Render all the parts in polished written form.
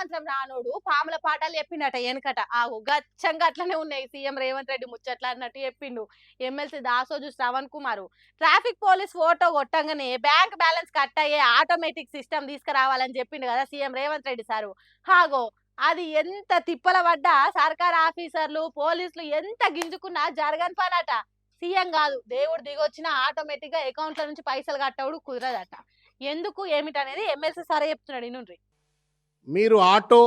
మంత్రం రానోడు పాముల పాఠాలు చెప్పిండట వెనకట. ఆగు గచ్చంగా అట్లనే ఉన్నాయి సీఎం రేవంత్ రెడ్డి ముచ్చట్లు అన్నట్టు చెప్పిండు. MLC Dasoju Sravan Kumar traffic police photo కొట్టంగానే బ్యాంక్ బ్యాలెన్స్ కట్ అయ్యే ఆటోమేటిక్ సిస్టమ్ తీసుకురావాలని చెప్పిండు కదా సీఎం రేవంత్ రెడ్డి సారు. హాగో అది ఎంత తిప్పల పడ్డా సర్కార్ ఆఫీసర్లు పోలీసులు ఎంత గింజుకున్నా జరగని పనట. సీఎం కాదు దేవుడు దిగొచ్చినా ఆటోమేటిక్ గా అకౌంట్ల నుంచి పైసలు కట్టవుడు కుదరదట. ఎందుకు ఏమిటనేది ఎమ్మెల్సీ సారే చెప్తున్నాడు ఇనుండ్రి. మీరు ఆటో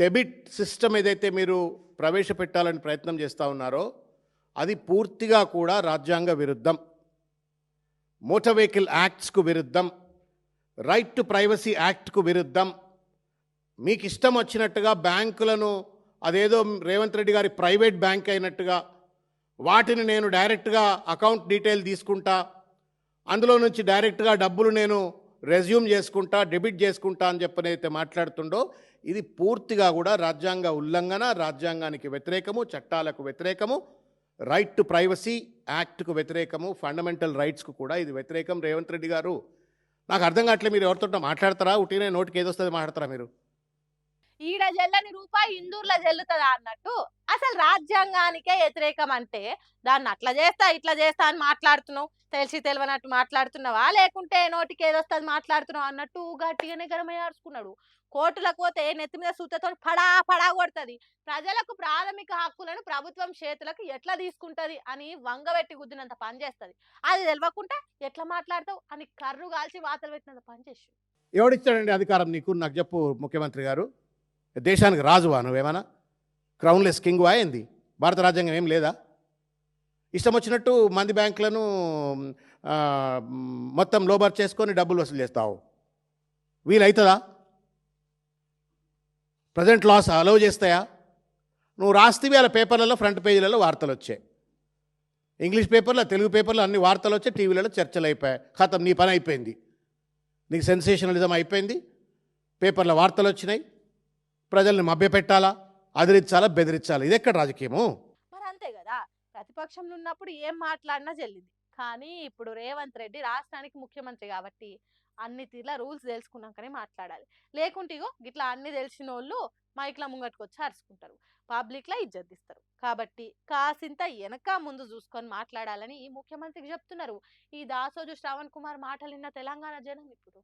డెబిట్ సిస్టమ్ ఏదైతే మీరు ప్రవేశపెట్టాలని ప్రయత్నం చేస్తూ ఉన్నారో అది పూర్తిగా కూడా రాజ్యాంగ విరుద్ధం, మోటార్ వెహికల్ యాక్ట్స్కు విరుద్ధం, రైట్ టు ప్రైవసీ యాక్ట్కు విరుద్ధం. మీకు ఇష్టం వచ్చినట్టుగా బ్యాంకులను అదేదో రేవంత్ రెడ్డి గారి ప్రైవేట్ బ్యాంక్ అయినట్టుగా వాటిని నేను డైరెక్ట్గా అకౌంట్ డీటెయిల్ తీసుకుంటా, అందులో నుంచి డైరెక్ట్గా డబ్బులు నేను రెజ్యూమ్ చేసుకుంటా, డెబిట్ చేసుకుంటా అని చెప్పనైతే మాట్లాడుతుండో ఇది పూర్తిగా కూడా రాజ్యాంగ ఉల్లంఘన, రాజ్యాంగానికి వ్యతిరేకము, చట్టాలకు వ్యతిరేకము, రైట్ టు ప్రైవసీ యాక్ట్కు వ్యతిరేకము, ఫండమెంటల్ రైట్స్కు కూడా ఇది వ్యతిరేకం. రేవంత్ రెడ్డి గారు నాకు అర్థం కావట్లేదు, మీరు ఎవరితో మాట్లాడతారా? ఉట్టినే నోటికి ఏదొస్తుంది మాట్లాడతారా మీరు? ఈడ జల్లని రూపాయి ఇందూర్లో జల్లుతుందా అన్నట్టు అసలు రాజ్యాంగానికే వ్యతిరేకం అంటే దాన్ని అట్లా చేస్తా ఇట్లా చేస్తా అని మాట్లాడుతున్నావు, తెలిసి తెలియనట్టు మాట్లాడుతున్నావా లేకుంటే నోటికి ఏదొస్తుంది మాట్లాడుతున్నావు అన్నట్టు గట్టిగానే గరమయ్యాడుచుకున్నాడు. కోర్టులకు పోతే నెత్తి మీద సూతతో పడా పడా కొడుతుంది. ప్రజలకు ప్రాథమిక హక్కులను ప్రభుత్వం చేతులకు ఎట్లా తీసుకుంటది అని వంగబెట్టి గుద్దినంత పని చేస్తుంది. అది తెలియకుండా ఎట్లా మాట్లాడతావు అని కర్రు కాల్చి వాతలు పెట్టినంత పని చేసి. ఎవడిచ్చాడండి అధికారం నీకు? నాకు చెప్పు ముఖ్యమంత్రి గారు. దేశానికి రాజువా నువ్వేమన్నా? క్రౌన్లెస్ కింగ్ అయింది? భారత రాజ్యాంగం ఏం లేదా? ఇష్టం వచ్చినట్టు మంది బ్యాంకులను మొత్తం లోబర్ చేసుకొని డబ్బులు వసూలు చేస్తావు. వీలవుతుందా? ప్రజెంట్ లాస్ అలౌ చేస్తాయా? నువ్వు రాస్తేవి అలా పేపర్లలో ఫ్రంట్ పేజీలలో వార్తలు వచ్చాయి, ఇంగ్లీష్ పేపర్లో తెలుగు పేపర్లో అన్ని వార్తలు వచ్చాయి, టీవీలలో చర్చలు అయిపోయాయి. ఖతం, నీ పని అయిపోయింది. నీకు సెన్సేషనలిజం అయిపోయింది. పేపర్లో వార్తలు వచ్చినాయి, ప్రజల్ని మభ్యపెట్టాలా, అదిరించాలా, బెదిరించాలా? ఇది ఎక్కడ రాజకీయము? మరి అంతే కదా, ప్రతిపక్షంలో ఉన్నప్పుడు ఏం మాట్లాడినా చెల్లింది. కానీ ఇప్పుడు రేవంత్ రెడ్డి రాష్ట్రానికి ముఖ్యమంత్రి కాబట్టి అన్ని తీర్ల రూల్స్ తెలుసుకున్నాకనే మాట్లాడాలి. లేకుంటే ఇగో గిట్లా అన్ని తెలిసిన వాళ్ళు మైక్ల ముంగట్టుకొచ్చి అరుచుకుంటారు, పబ్లిక్లో ఇజ్జత్ ఇస్తారు. కాబట్టి కాసింత వెనక ముందు చూసుకొని మాట్లాడాలని ముఖ్యమంత్రికి చెప్తున్నారు. ఈ దాసోజు శ్రవణ్ కుమార్ మాటలు విన్న తెలంగాణ జనం ఇప్పుడు